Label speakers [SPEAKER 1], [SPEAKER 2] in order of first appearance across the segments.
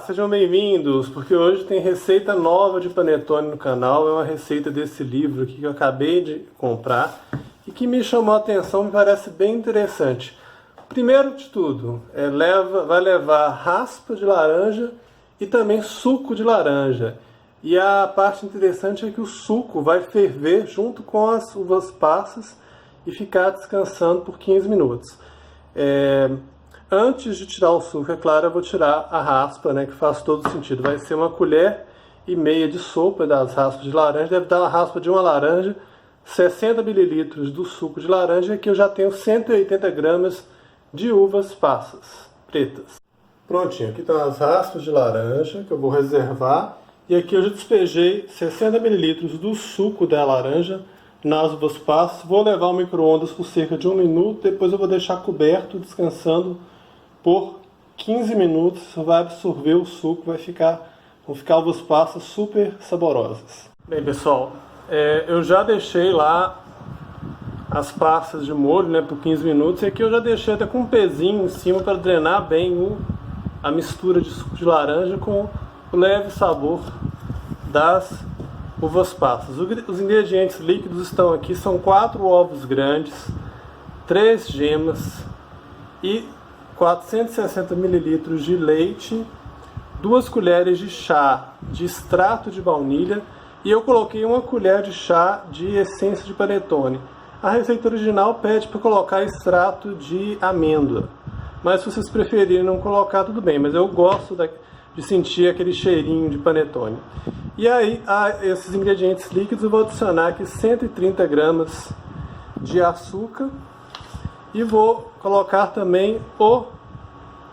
[SPEAKER 1] Sejam bem-vindos, porque hoje tem receita nova de panetone no canal. É uma receita desse livro aqui que eu acabei de comprar e que me chamou a atenção, me parece bem interessante. Primeiro de tudo, vai levar raspa de laranja e também suco de laranja. E a parte interessante é que o suco vai ferver junto com as uvas passas e ficar descansando por 15 minutos. Antes de tirar o suco, é claro, eu vou tirar a raspa, né, que faz todo sentido. Vai ser 1,5 colher de sopa das raspas de laranja. Deve dar uma raspa de uma laranja, 60 ml do suco de laranja. E aqui eu já tenho 180 gramas de uvas passas pretas. Prontinho, aqui estão as raspas de laranja que eu vou reservar. E aqui eu já despejei 60 ml do suco da laranja nas uvas passas. Vou levar ao micro-ondas por cerca de 1 minuto. Depois eu vou deixar coberto, descansando por 15 minutos. Vai absorver o suco, vão ficar uvas passas super saborosas. Bem, pessoal, eu já deixei lá as passas de molho, né, por 15 minutos. E aqui eu já deixei até com um pezinho em cima para drenar bem a mistura de suco de laranja com o leve sabor das uvas passas. Os ingredientes líquidos estão aqui, são 4 ovos grandes, 3 gemas e 460 ml de leite, 2 colheres de chá de extrato de baunilha e eu coloquei 1 colher de chá de essência de panetone. A receita original pede para colocar extrato de amêndoa, mas se vocês preferirem não colocar, tudo bem, mas eu gosto de sentir aquele cheirinho de panetone. E aí, a esses ingredientes líquidos eu vou adicionar aqui 130 gramas de açúcar e vou colocar também o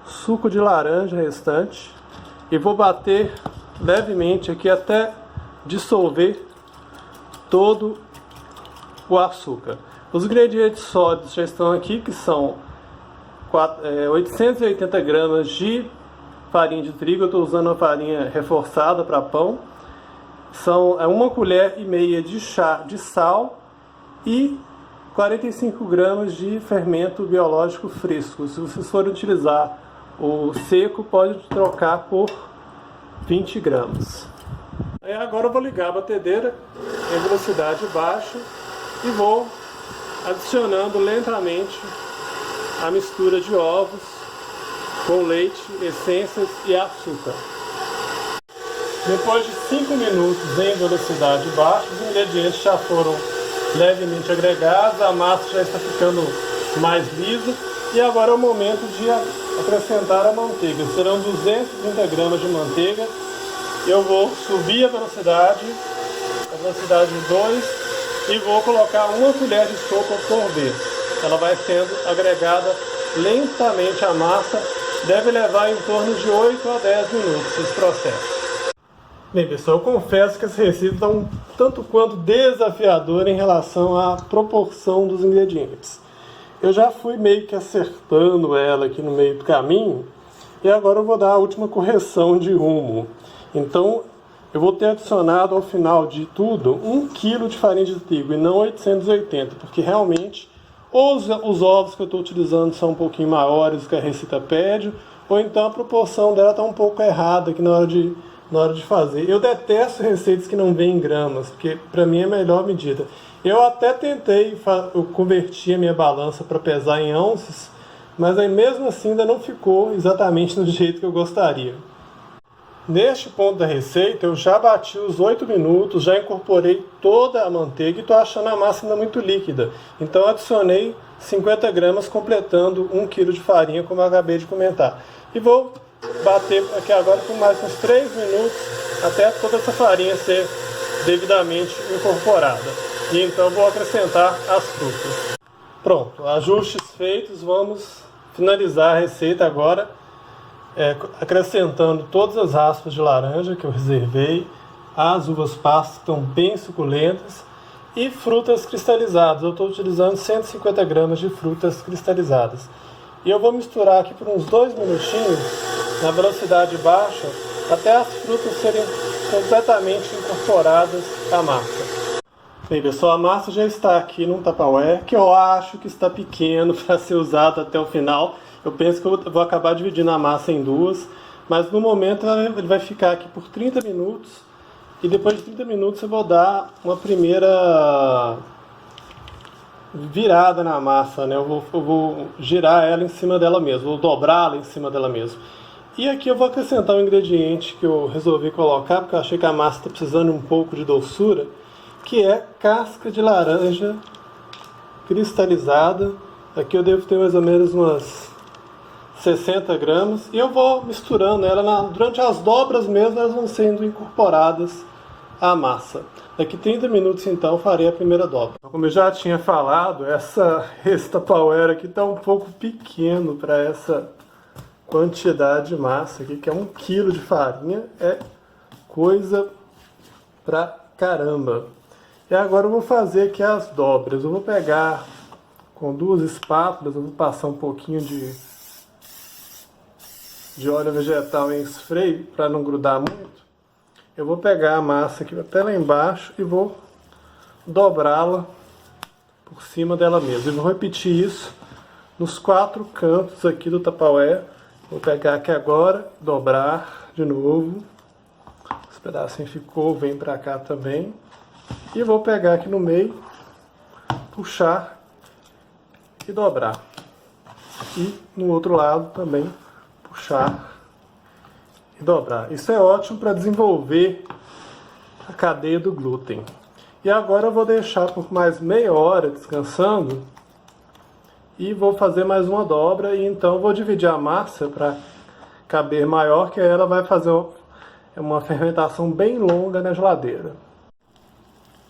[SPEAKER 1] suco de laranja restante e vou bater levemente aqui até dissolver todo o açúcar. Os ingredientes sólidos já estão aqui, que são 880 gramas de farinha de trigo. Eu estou usando uma farinha reforçada para pão. São 1,5 colher de chá de sal e 45 gramas de fermento biológico fresco. Se vocês forem utilizar o seco, pode trocar por 20 gramas. Agora eu vou ligar a batedeira em velocidade baixa e vou adicionando lentamente a mistura de ovos com leite, essências e açúcar. Depois de 5 minutos em velocidade baixa, os ingredientes já foram levemente agregados, a massa já está ficando mais lisa e agora é o momento de acrescentar a manteiga. Serão 230 gramas de manteiga. Eu vou subir a velocidade 2 e vou colocar 1 colher de sopa por vez. Ela vai sendo agregada lentamente à massa, deve levar em torno de 8 a 10 minutos esse processo. Bem, pessoal, eu confesso que essa receita está um tanto quanto desafiadora em relação à proporção dos ingredientes. Eu já fui meio que acertando ela aqui no meio do caminho e agora eu vou dar a última correção de rumo. Então, eu vou ter adicionado ao final de tudo 1 kg de farinha de trigo e não 880, porque realmente os ovos que eu estou utilizando são um pouquinho maiores do que a receita pede, ou então a proporção dela está um pouco errada aqui na hora de fazer. Eu detesto receitas que não vêm em gramas, porque para mim é a melhor medida. Eu até tentei converter a minha balança para pesar em onças, mas aí mesmo assim ainda não ficou exatamente do jeito que eu gostaria. Neste ponto da receita eu já bati os 8 minutos, já incorporei toda a manteiga e estou achando a massa ainda muito líquida. Então adicionei 50 gramas, completando 1 kg de farinha, como eu acabei de comentar. E vou bater aqui agora por mais uns 3 minutos até toda essa farinha ser devidamente incorporada. E então vou acrescentar as frutas. Pronto, ajustes feitos, vamos finalizar a receita agora, acrescentando todas as raspas de laranja que eu reservei, as uvas passas que estão bem suculentas e frutas cristalizadas. Eu estou utilizando 150 gramas de frutas cristalizadas. E eu vou misturar aqui por uns 2 minutinhos na velocidade baixa até as frutas serem completamente incorporadas à massa. Bem, pessoal, a massa já está aqui num Tupperware que eu acho que está pequeno para ser usado até o final. Eu penso que eu vou acabar dividindo a massa em duas, Mas no momento ele vai ficar aqui por 30 minutos. E depois de 30 minutos eu vou dar uma primeira virada na massa, né? Eu vou girar ela em cima dela mesmo, vou dobrá-la em cima dela mesmo. E aqui eu vou acrescentar um ingrediente que eu resolvi colocar, porque eu achei que a massa está precisando um pouco de doçura, que é casca de laranja cristalizada. Aqui eu devo ter mais ou menos umas 60 gramas. E eu vou misturando ela durante as dobras mesmo, elas vão sendo incorporadas à massa. Daqui 30 minutos então eu farei a primeira dobra. Como eu já tinha falado, esse Tupperware aqui está um pouco pequeno para essa quantidade de massa aqui, que é 1 kg de farinha, é coisa pra caramba. E agora eu vou fazer aqui as dobras. Eu vou pegar com 2 espátulas, eu vou passar um pouquinho de óleo vegetal em spray para não grudar muito. Eu vou pegar a massa aqui até lá embaixo e vou dobrá-la por cima dela mesma. Eu vou repetir isso nos 4 cantos aqui do Tupperware. Vou pegar aqui agora, dobrar de novo. Esse pedacinho ficou, vem pra cá também. E vou pegar aqui no meio, puxar e dobrar. E no outro lado também puxar e dobrar. Isso é ótimo para desenvolver a cadeia do glúten. E agora eu vou deixar por mais meia hora descansando e vou fazer mais uma dobra. E então vou dividir a massa para caber maior, que ela vai fazer uma fermentação bem longa na geladeira.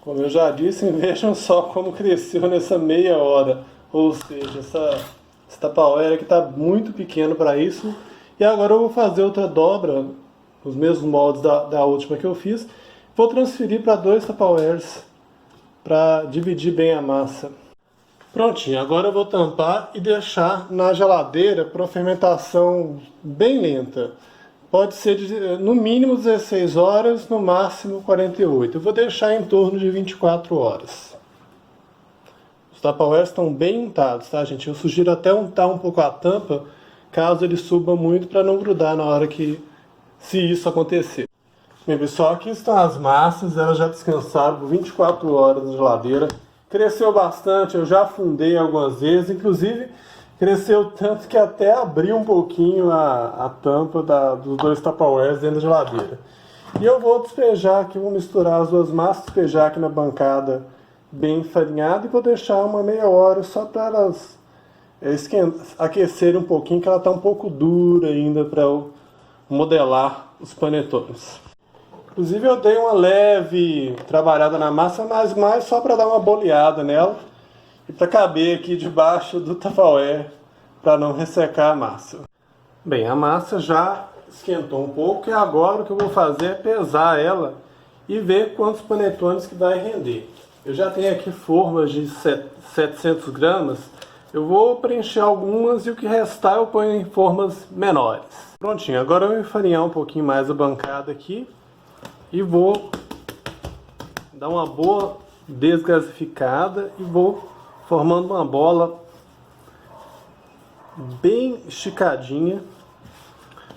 [SPEAKER 1] Como eu já disse, vejam só como cresceu nessa meia hora. Ou seja, esse Tupperware aqui está muito pequeno para isso. E agora eu vou fazer outra dobra, os mesmos moldes da última que eu fiz. Vou transferir para 2 Tupperwares para dividir bem a massa. Prontinho, agora eu vou tampar e deixar na geladeira para uma fermentação bem lenta. Pode ser no mínimo 16 horas, no máximo 48. Eu vou deixar em torno de 24 horas. Os Tupperwares estão bem untados, tá, gente? Eu sugiro até untar um pouco a tampa, caso ele suba muito, para não grudar na hora se isso acontecer. Bem, pessoal, aqui estão as massas, elas já descansaram por 24 horas na geladeira. Cresceu bastante, eu já afundei algumas vezes, inclusive cresceu tanto que até abriu um pouquinho a tampa dos 2 Tupperwares dentro da geladeira. E eu vou despejar aqui, vou misturar as 2 massas, despejar aqui na bancada bem farinhada e vou deixar uma meia hora só para elas aquecerem um pouquinho, que ela está um pouco dura ainda para eu modelar os panetones. Inclusive eu dei uma leve trabalhada na massa, mas mais só para dar uma boleada nela e para caber aqui debaixo do Tupperware para não ressecar a massa. Bem, a massa já esquentou um pouco e agora o que eu vou fazer é pesar ela e ver quantos panetones que vai render. Eu já tenho aqui formas de 700 gramas, eu vou preencher algumas e o que restar eu ponho em formas menores. Prontinho, agora eu vou enfarinhar um pouquinho mais a bancada aqui. E vou dar uma boa desgasificada e vou formando uma bola bem esticadinha,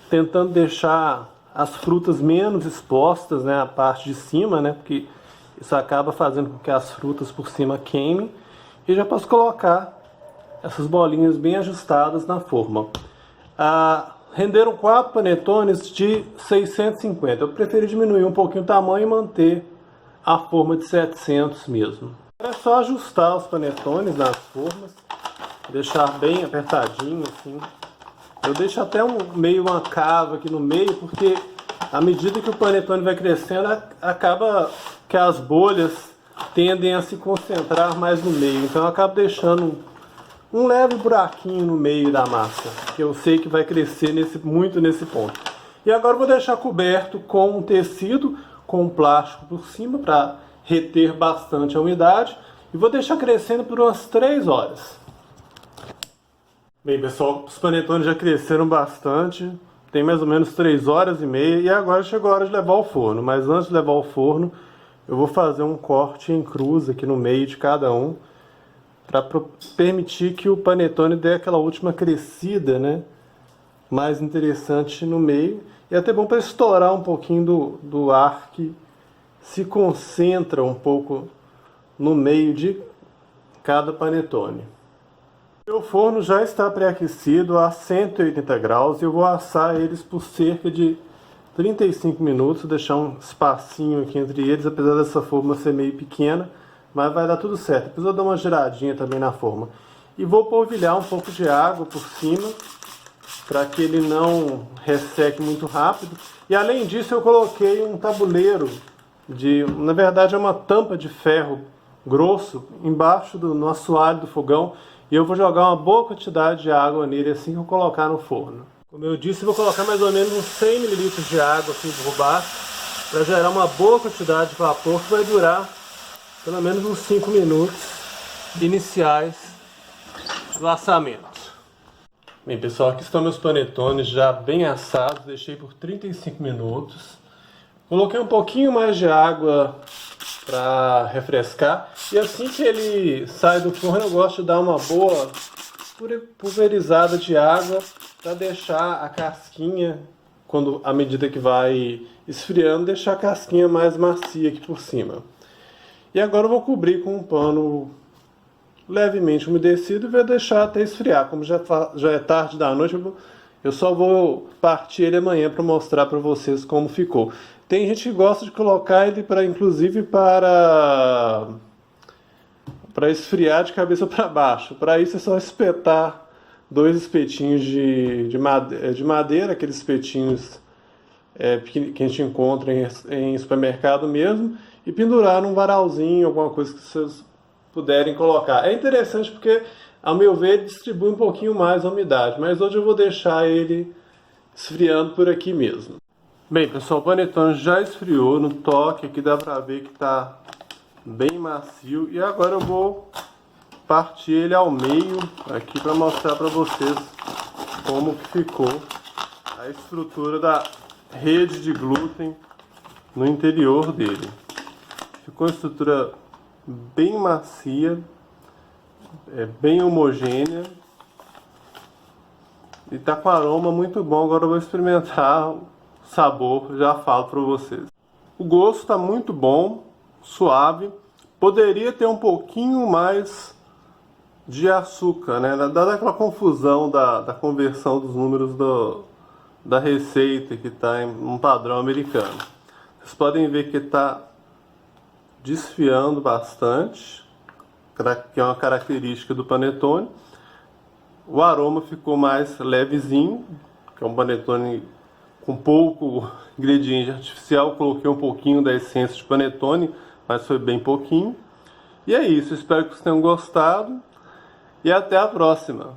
[SPEAKER 1] tentando deixar as frutas menos expostas, né, a parte de cima, né, porque isso acaba fazendo com que as frutas por cima queimem. E já posso colocar essas bolinhas bem ajustadas na forma. Renderam 4 panetones de 650. Eu preferi diminuir um pouquinho o tamanho e manter a forma de 700 mesmo. É só ajustar os panetones nas formas, deixar bem apertadinho assim. Eu deixo até meio uma cava aqui no meio, porque à medida que o panetone vai crescendo, acaba que as bolhas tendem a se concentrar mais no meio. Então eu acabo deixando um leve buraquinho no meio da massa, que eu sei que vai crescer muito nesse ponto. E agora eu vou deixar coberto com um tecido, com um plástico por cima, para reter bastante a umidade. E vou deixar crescendo por umas 3 horas. Bem, pessoal, os panetones já cresceram bastante. Tem mais ou menos 3 horas e meia. E agora chegou a hora de levar ao forno. Mas antes de levar ao forno, eu vou fazer um corte em cruz aqui no meio de cada um, para permitir que o panetone dê aquela última crescida, né, mais interessante no meio. E é até bom para estourar um pouquinho do ar que se concentra um pouco no meio de cada panetone. Meu forno já está pré-aquecido a 180 graus e eu vou assar eles por cerca de 35 minutos, deixar um espacinho aqui entre eles, apesar dessa forma ser meio pequena, mas vai dar tudo certo. Depois eu dou uma giradinha também na forma. E vou polvilhar um pouco de água por cima, para que ele não resseque muito rápido. E além disso eu coloquei um tabuleiro, na verdade é uma tampa de ferro grosso, embaixo no assoalho do fogão, e eu vou jogar uma boa quantidade de água nele assim que eu colocar no forno. Como eu disse, eu vou colocar mais ou menos uns 100 ml de água assim por baixo, para gerar uma boa quantidade de vapor que vai durar pelo menos uns 5 minutos iniciais do assamento. Bem pessoal, aqui estão meus panetones já bem assados, deixei por 35 minutos. Coloquei um pouquinho mais de água para refrescar. E assim que ele sai do forno eu gosto de dar uma boa pulverizada de água para deixar a casquinha, à medida que vai esfriando, deixar a casquinha mais macia aqui por cima. E agora eu vou cobrir com um pano levemente umedecido e vou deixar até esfriar. Como já é tarde da noite, eu só vou partir ele amanhã para mostrar para vocês como ficou. Tem gente que gosta de colocar ele inclusive para esfriar de cabeça para baixo. Para isso é só espetar 2 espetinhos de madeira, aqueles espetinhos que a gente encontra em supermercado mesmo, e pendurar num varalzinho, alguma coisa que vocês puderem colocar. É interessante porque, ao meu ver, ele distribui um pouquinho mais a umidade, mas hoje eu vou deixar ele esfriando por aqui mesmo. Bem pessoal, o panetone já esfriou, no toque aqui dá pra ver que tá bem macio, e agora eu vou partir ele ao meio aqui para mostrar para vocês como que ficou a estrutura da rede de glúten no interior dele. Ficou uma estrutura bem macia, bem homogênea e tá com aroma muito bom. Agora eu vou experimentar o sabor, já falo para vocês. O gosto está muito bom, suave. Poderia ter um pouquinho mais de açúcar, né? Dada aquela confusão da conversão dos números da receita que está em um padrão americano. Vocês podem ver que está desfiando bastante, que é uma característica do panetone. O aroma ficou mais levezinho, que é um panetone com pouco ingrediente artificial. Coloquei um pouquinho da essência de panetone, mas foi bem pouquinho. E é isso, espero que vocês tenham gostado e até a próxima!